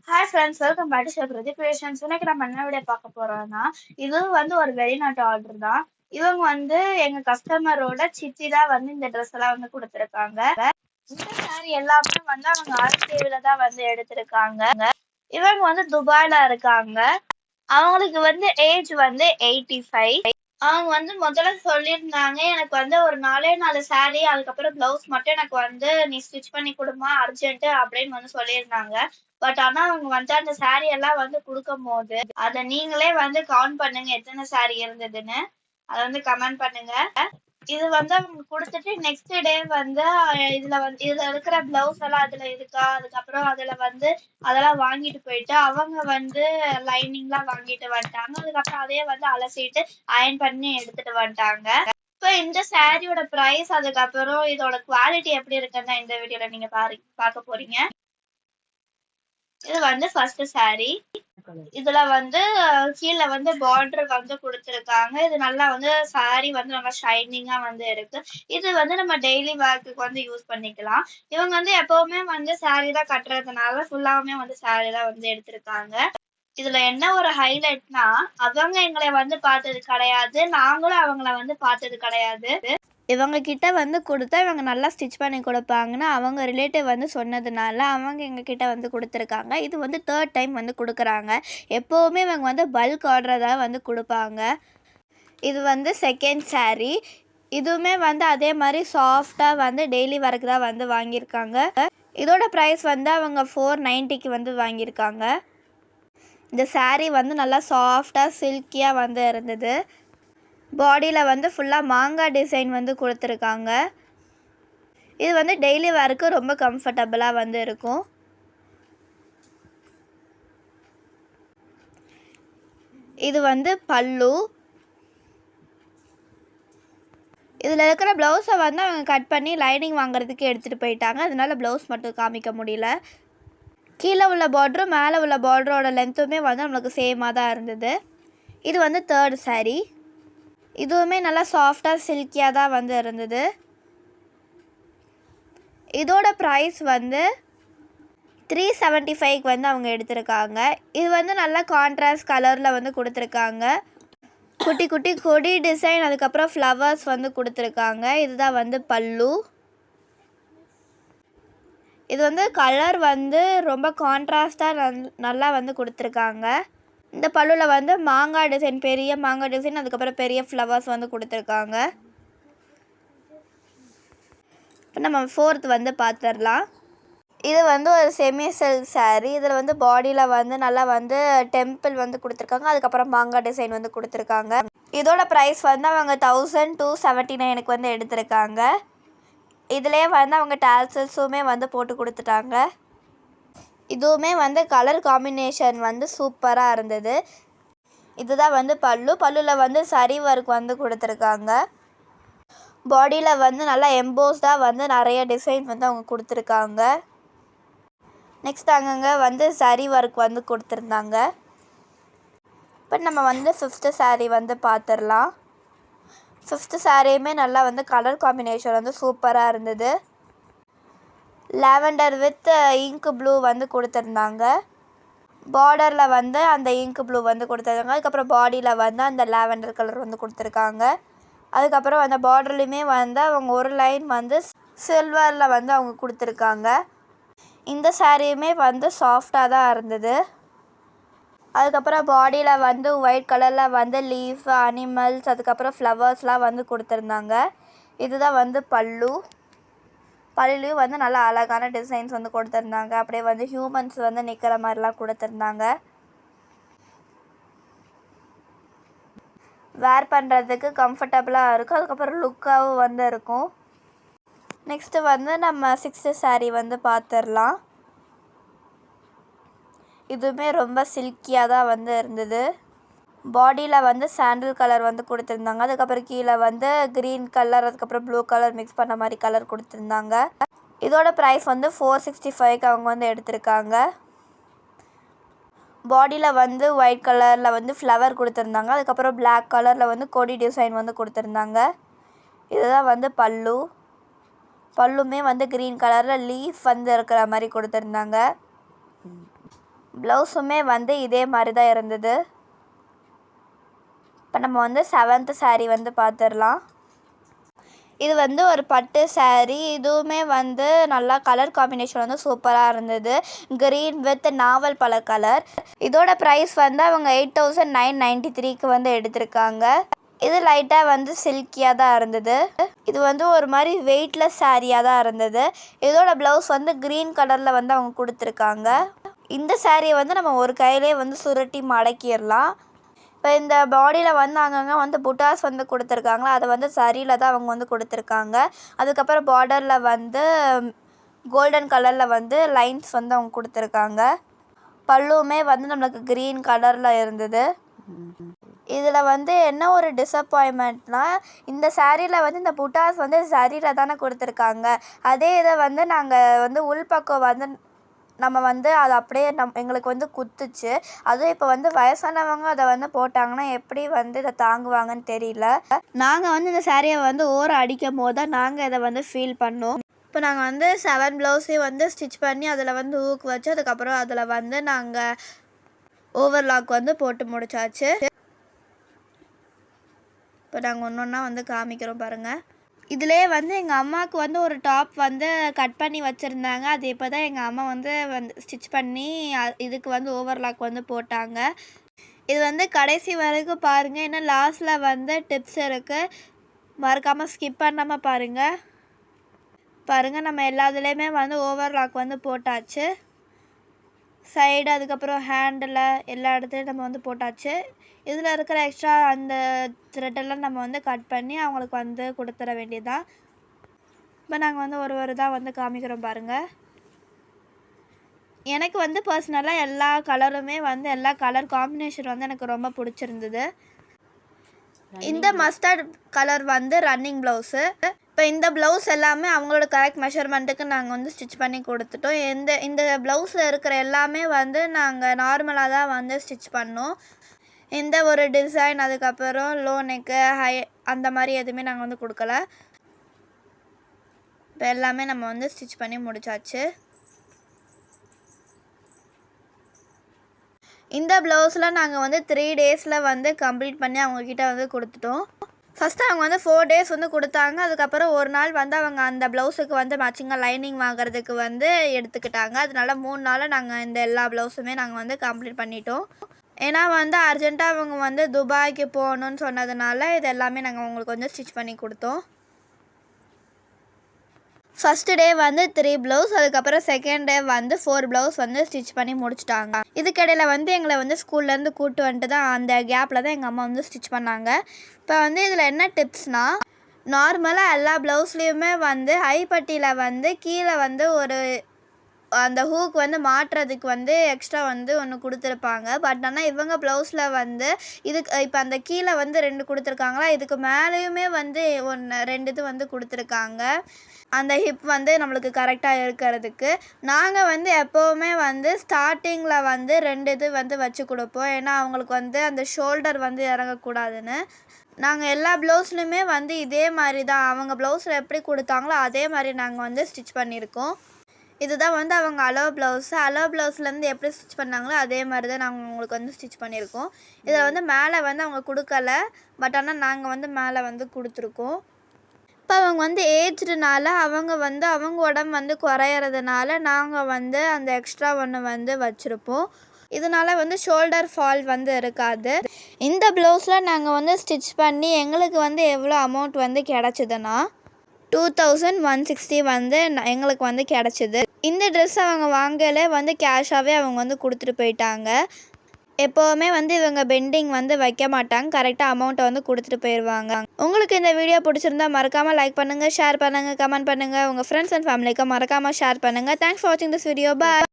Hi friends, welcome back to Sivaprathi creations. இன்னைக்கு நம்ம என்ன வீடியோ பார்க்க போறோம்னா, இது ஒரு வெளிநாட்டு ஆர்டர் தான். இவங்க எங்க கஸ்டமரோட சித்தி தான் இந்த ட்ரெஸ் எல்லாம் கொடுத்துருக்காங்க. இந்த சாரி எல்லாமே அவங்க ஆர்டிவில தான் எடுத்திருக்காங்க. இவங்க துபாய்ல இருக்காங்க. அவங்களுக்கு ஏஜ் 85. அவங்க முதல்ல சொல்லியிருந்தாங்க, எனக்கு ஒரு 4 சாரி அதுக்கப்புறம் பிளவுஸ் மட்டும் எனக்கு நீ ஸ்டிச் பண்ணி கொடுமா அர்ஜென்ட் அப்படின்னு சொல்லியிருந்தாங்க. பட் ஆனா அவங்க அந்த சாரி எல்லாம் கொடுக்கும் போது அத நீங்களே கவுண்ட் பண்ணுங்க எத்தனை சாரி இருந்ததுன்னு. அத கமெண்ட் பண்ணுங்க. இது அவங்க கொடுத்துட்டு நெக்ஸ்ட் டே இதுல இருக்கிற பிளவுஸ் எல்லாம் அதுல இருக்கா, அதுக்கப்புறம் அதுல அதெல்லாம் வாங்கிட்டு போயிட்டு அவங்க லைனிங்லாம் வாங்கிட்டு வந்துட்டாங்க. அதுக்கப்புறம் அதே அலசிட்டு அயன் பண்ணி எடுத்துட்டு வந்துட்டாங்க. இப்போ இந்த சாரியோட பிரைஸ் அதுக்கப்புறம் இதோட குவாலிட்டி எப்படி இருக்குன்னு இந்த வீடியோல நீங்க பார்க்க போறீங்க. இது ஃபர்ஸ்ட் சாரி. இதுல கீழே பார்டர் கொடுத்துருக்காங்க. இது நல்லா சாரி நல்லா ஷைனிங்கா இருக்கு. இது நம்ம டெய்லி வேர்க்கு யூஸ் பண்ணிக்கலாம். இவங்க எப்பவுமே சாரி தான் கட்டுறதுனால ஃபுல்லாவுமே சாரி தான் எடுத்திருக்காங்க. இதுல என்ன ஒரு ஹைலைட்னா, அவங்க எங்களை பார்த்தது கிடையாது, நாங்களும் அவங்கள பார்த்தது கிடையாது. இவங்க கிட்ட கொடுத்தா இவங்க நல்லா ஸ்டிச் பண்ணி கொடுப்பாங்கன்னு அவங்க ரிலேட்டிவ் சொன்னதுனால அவங்க எங்ககிட்ட கொடுத்துருக்காங்க. இது தேர்ட் டைம் கொடுக்குறாங்க. எப்போவுமே இவங்க பல்க் ஆர்டரை தான் கொடுப்பாங்க. இது செகண்ட் சாரீ. இதுவுமே அதே மாதிரி சாஃப்டாக டெய்லி ஒர்க்கு தான் வாங்கியிருக்காங்க. இதோட ப்ரைஸ் அவங்க 490க்கு வாங்கியிருக்காங்க. இந்த சாரீ நல்லா சாஃப்டாக சில்கியாக இருந்தது. பாடியில் ஃபுல்லாக மாங்காய் டிசைன் கொடுத்துருக்காங்க. இது டெய்லி வேருக்கு ரொம்ப கம்ஃபர்டபுளாக இருக்கும். இது பல்லு. இதில் இருக்கிற ப்ளவுஸை அவங்க கட் பண்ணி லைனிங் வாங்குறதுக்கு எடுத்துகிட்டு போயிட்டாங்க. அதனால ப்ளவுஸ் மட்டும் காமிக்க முடியல. கீழே உள்ள பார்டரும் மேலே உள்ள பார்டரோட லென்த்துமே நம்மளுக்கு சேமாக தான் இருந்தது. இது தேர்ட் சாரீ. இதுவுமே நல்லா சாஃப்டாக சில்கியாக தான் இருந்தது. இதோட ப்ரைஸ் 375க்கு அவங்க எடுத்திருக்காங்க. இது நல்லா கான்ட்ராஸ்ட் கலரில் கொடுத்துருக்காங்க. குட்டி குட்டி கொடி டிசைன் அதுக்கப்புறம் ஃப்ளவர்ஸ் கொடுத்துருக்காங்க. இதுதான் பல்லு. இது கலர் ரொம்ப கான்ட்ராஸ்டாக நல்லா கொடுத்துருக்காங்க. இந்த பல்லுவில் மாங்காய் டிசைன், பெரிய மாங்காய் டிசைன், அதுக்கப்புறம் பெரிய ஃப்ளவர்ஸ் கொடுத்துருக்காங்க. இப்போ நம்ம ஃபோர்த் பார்த்துடலாம். இது ஒரு செமி சில்க் சாரீ. இதில் பாடியில் நல்லா டெம்பிள் கொடுத்துருக்காங்க. அதுக்கப்புறம் மாங்காய் டிசைன் கொடுத்துருக்காங்க. இதோட ப்ரைஸ் அவங்க 1279க்கு எடுத்திருக்காங்க. இதிலே அவங்க டால்சல்ஸுமே போட்டு கொடுத்துட்டாங்க. இதுவுமே கலர் காம்பினேஷன் சூப்பராக இருந்தது. இதுதான் பல்லு. பல்லுவில் சரி ஒர்க் கொடுத்துருக்காங்க. பாடியில் நல்லா எம்போஸ்டாக நிறைய டிசைன் அவங்க கொடுத்துருக்காங்க. நெக்ஸ்ட் அங்கங்கே சரி ஒர்க் கொடுத்துருந்தாங்க. இப்போ நம்ம ஃபிஃப்த்து சாரீ பார்த்துடலாம். ஃபிஃப்த்து சாரியுமே நல்லா கலர் காம்பினேஷன் சூப்பராக இருந்தது. லாவெண்டர் வித் இங்க் ப்ளூ கொடுத்துருந்தாங்க. பார்டரில் அந்த இங்க் ப்ளூ கொடுத்துருந்தாங்க. அதுக்கப்புறம் பாடியில் அந்த லாவெண்டர் கலர் கொடுத்துருக்காங்க. அதுக்கப்புறம் அந்த பார்டர்லையுமே அவங்க ஒரு லைன் சில்வரில் அவங்க கொடுத்துருக்காங்க. இந்த சாரியுமே சாஃப்டாக தான் இருந்தது. அதுக்கப்புறம் பாடியில் ஒயிட் கலரில் லீஃப், அனிமல்ஸ், அதுக்கப்புறம் ஃப்ளவர்ஸ்லாம் கொடுத்துருந்தாங்க. இதுதான் பல்லு. பல்லுலையும் நல்லா அழகான டிசைன்ஸ் கொடுத்துருந்தாங்க. அப்படியே ஹியூமன்ஸ் நிற்கிற மாதிரிலாம் கொடுத்துருந்தாங்க. வேர் பண்ணுறதுக்கு கம்ஃபர்டபுளாக இருக்கும். அதுக்கப்புறம் லுக்காகவும் இருக்கும். நெக்ஸ்ட்டு நம்ம சிக்ஸ்த்து சாரீ பார்த்துடலாம். இதுவுமே ரொம்ப சில்கியாக தான் இருந்தது. பாடியில் சாண்டில் கலர் கொடுத்துருந்தாங்க. அதுக்கப்புறம் கீழே க்ரீன் கலர், அதுக்கப்புறம் ப்ளூ கலர் மிக்ஸ் பண்ண மாதிரி கலர் கொடுத்துருந்தாங்க. இதோட ப்ரைஸ் 465க்கு அவங்க எடுத்திருக்காங்க. பாடியில் ஒயிட் கலரில் ஃப்ளவர் கொடுத்துருந்தாங்க. அதுக்கப்புறம் பிளாக் கலரில் கொடி டிசைன் கொடுத்துருந்தாங்க. இதுதான் பல்லு. பல்லுமே க்ரீன் கலரில் லீஃப் இருக்கிற மாதிரி கொடுத்துருந்தாங்க. ப்ளவுஸுமே வந்து இதே மாதிரி தான் இருந்தது. இப்போ நம்ம வந்து 7th saree வந்து பார்த்துடலாம். இது வந்து ஒரு பட்டு saree. இதுவுமே வந்து நல்லா கலர் காம்பினேஷன் வந்து சூப்பராக இருந்தது. க்ரீன் வித் நாவல் பழ கலர். இதோட ப்ரைஸ் வந்து அவங்க 8993க்கு வந்து எடுத்திருக்காங்க. இது லைட்டாக வந்து சில்கியாக தான் இருந்தது. இது வந்து ஒரு மாதிரி வெயிட்லெஸ் சாரியாக தான் இருந்தது. இதோட ப்ளவுஸ் வந்து க்ரீன் கலரில் வந்து அவங்க கொடுத்துருக்காங்க. இந்த சாரியை வந்து நம்ம ஒரு கையிலே வந்து சுருட்டி மடக்கிடலாம். இப்போ இந்த பாடியில் வந்து அங்கங்கே வந்து புட்டாஸ் வந்து கொடுத்துருக்காங்களா, அதை வந்து சரியில் தான் அவங்க வந்து கொடுத்துருக்காங்க. அதுக்கப்புறம் பார்டரில் வந்து கோல்டன் கலரில் வந்து லைன்ஸ் வந்து அவங்க கொடுத்துருக்காங்க. பல்லுமே வந்து நம்மளுக்கு க்ரீன் கலரில் இருந்தது. இதில் வந்து என்ன ஒரு டிசப்பாயின்மெண்ட்னால், இந்த சாரியில் வந்து இந்த புட்டாஸ் வந்து சரியில் தானே கொடுத்துருக்காங்க. அதே இதை வந்து நாங்கள் வந்து உள்பக்கம் வந்து நம்ம வந்து அது அப்படியே எங்களுக்கு வந்து குத்துச்சு. அதுவும் இப்போ வந்து வயசானவங்க அதை வந்து போட்டாங்கன்னா எப்படி வந்து இதை தாங்குவாங்கன்னு தெரியல. நாங்கள் வந்து இந்த சாரியை வந்து ஓரம் அடிக்கும் போது தான் நாங்கள் இதை வந்து ஃபீல் பண்ணோம். இப்போ நாங்கள் வந்து 7 ப்ளவுஸையும் வந்து ஸ்டிச் பண்ணி அதில் வந்து ஊக்கு வச்சு அதுக்கப்புறம் அதில் வந்து நாங்கள் ஓவர்லாக் வந்து போட்டு முடிச்சாச்சு. இப்போ நாங்கள் ஒன்று ஒன்றா வந்து காமிக்கிறோம் பாருங்கள். இதிலே வந்து எங்கள் அம்மாவுக்கு வந்து ஒரு டாப் வந்து கட் பண்ணி வச்சுருந்தாங்க. அது இப்போ தான் எங்கள் அம்மா வந்து ஸ்டிச் பண்ணி இதுக்கு வந்து ஓவர்லாக் வந்து போட்டாங்க. இது வந்து கடைசி வரைக்கும் பாருங்கள். இன்னும் லாஸ்ட்டில் வந்து டிப்ஸ் இருக்குது, மறக்காமல் ஸ்கிப் பண்ணாமல் பாருங்கள். நம்ம எல்லாத்துலேயுமே வந்து ஓவர்லாக் வந்து போட்டாச்சு. சைடு அதுக்கப்புறம் ஹேண்டில் எல்லா இடத்துலையும் நம்ம வந்து போட்டாச்சு. இதில் இருக்கிற எக்ஸ்ட்ரா அந்த த்ரெட்டெல்லாம் நம்ம வந்து கட் பண்ணி அவங்களுக்கு வந்து கொடுத்துட வேண்டியதுதான். இப்போ நாங்கள் வந்து ஒரு தான் வந்து காமிக்கிறோம் பாருங்கள். எனக்கு வந்து பர்சனலாக எல்லா கலருமே வந்து எல்லா கலர் காம்பினேஷன் வந்து எனக்கு ரொம்ப பிடிச்சிருந்தது. இந்த மஸ்டர்ட் கலர் வந்து ரன்னிங் ப்ளவுஸு. இப்போ இந்த ப்ளவுஸ் எல்லாமே அவங்களோட கரெக்ட் மெஷர்மெண்ட்டுக்கு நாங்கள் வந்து ஸ்டிச் பண்ணி கொடுத்துட்டோம். இந்த ப்ளவுஸில் இருக்கிற எல்லாமே வந்து நாங்கள் நார்மலாக தான் வந்து ஸ்டிச் பண்ணோம். இந்த ஒரு டிசைன் அதுக்கப்புறம் லோ நெக்கு ஹை அந்த மாதிரி எதுவுமே நாங்கள் வந்து கொடுக்கல. இப்போ எல்லாமே நம்ம வந்து ஸ்டிச் பண்ணி முடிச்சாச்சு. இந்த ப்ளவுஸில் நாங்கள் வந்து 3 daysல வந்து கம்ப்ளீட் பண்ணி அவங்கக்கிட்ட வந்து கொடுத்துட்டோம். ஃபஸ்ட்டு அவங்க வந்து 4 days வந்து கொடுத்தாங்க. அதுக்கப்புறம் ஒரு நாள் வந்து அவங்க அந்த ப்ளவுஸுக்கு வந்து மேட்சிங்காக லைனிங் வாங்குறதுக்கு வந்து எடுத்துக்கிட்டாங்க. அதனால 3 நாளில் நாங்கள் இந்த எல்லா ப்ளவுஸுமே நாங்கள் வந்து கம்ப்ளீட் பண்ணிட்டோம். ஏன்னா வந்து அர்ஜென்ட்டாக அவங்க வந்து துபாய்க்கு போகணுன்னு சொன்னதுனால இது எல்லாமே நாங்கள் அவங்களுக்கு வந்து ஸ்டிச் பண்ணி கொடுத்தோம். ஃபஸ்ட்டு டே வந்து 3 ப்ளவுஸ், அதுக்கப்புறம் செகண்ட் டே வந்து 4 ப்ளவுஸ் வந்து ஸ்டிச் பண்ணி முடிச்சிட்டாங்க. இதுக்கிடையில் வந்து எங்களை வந்து ஸ்கூல்லேருந்து கூப்பிட்டு வந்துட்டு தான் அந்த கேப்பில் தான் எங்கள் அம்மா வந்து ஸ்டிச் பண்ணாங்க. இப்போ வந்து இதில் என்ன டிப்ஸ்னால், நார்மலாக எல்லா ப்ளவுஸ்லேயுமே வந்து ஐப்பட்டியில் வந்து கீழே வந்து ஒரு அந்த ஹூக் வந்து மாட்டுறதுக்கு வந்து எக்ஸ்ட்ரா வந்து ஒன்று கொடுத்துருப்பாங்க. பட் ஆனால் இவங்க ப்ளவுஸில் வந்து இதுக்கு இப்போ அந்த கீழே வந்து 2 கொடுத்துருக்காங்களா, இதுக்கு மேலேயுமே வந்து 2 இது வந்து கொடுத்துருக்காங்க. அந்த ஹிப் வந்து நம்மளுக்கு கரெக்டாக இருக்கிறதுக்கு. நாங்கள் வந்து எப்போவுமே வந்து ஸ்டார்டிங்கில் வந்து 2 இது வந்து வச்சு கொடுப்போம். ஏன்னா அவங்களுக்கு வந்து அந்த ஷோல்டர் வந்து இறங்கக்கூடாதுன்னு. நாங்கள் எல்லா ப்ளவுஸ்லையுமே வந்து இதே மாதிரி தான் அவங்க ப்ளவுஸில் எப்படி கொடுத்தாங்களோ அதே மாதிரி நாங்கள் வந்து ஸ்டிச் பண்ணியிருக்கோம். இதுதான் வந்து அவங்க அலோ ப்ளவுஸு. அலோ ப்ளவுஸ்லேருந்து எப்படி ஸ்டிச் பண்ணாங்களோ அதே மாதிரி தான் நாங்கள் உங்களுக்கு வந்து ஸ்டிச் பண்ணியிருக்கோம். இதில் வந்து மேலே வந்து அவங்க கொடுக்கல, பட் ஆனால் நாங்கள் வந்து மேலே வந்து கொடுத்துருக்கோம். இப்போ அவங்க வந்து ஏஜ்டுனால அவங்க வந்து அவங்க உடம்பு வந்து குறையிறதுனால நாங்கள் வந்து அந்த எக்ஸ்ட்ரா ஒன்று வந்து வச்சுருப்போம். இதனால் வந்து ஷோல்டர் ஃபால் வந்து இருக்காது. இந்த ப்ளவுஸில் நாங்கள் வந்து ஸ்டிச் பண்ணி எங்களுக்கு வந்து எவ்வளோ அமௌண்ட் வந்து கிடச்சிதுன்னா 2160 வந்து எங்களுக்கு வந்து கிடச்சிது. இந்த ட்ரெஸ் அவங்க வாங்கலே வந்து கேஷாகவே அவங்க வந்து கொடுத்துட்டு போயிட்டாங்க. எப்போவுமே வந்து இவங்க பெண்டிங் வந்து வைக்க மாட்டாங்க, கரெக்டாக அமௌண்ட்டை வந்து கொடுத்துட்டு போயிடுவாங்க. உங்களுக்கு இந்த வீடியோ பிடிச்சிருந்தா மறக்காமல் லைக் பண்ணுங்கள், ஷேர் பண்ணுங்கள், கமெண்ட் பண்ணுங்கள். உங்கள் ஃப்ரெண்ட்ஸ் அண்ட் ஃபேமிலிக்கு மறக்காமல் ஷேர் பண்ணுங்கள். தேங்க்ஸ் ஃபார் வாட்சிங் திஸ் வீடியோ. பாய்.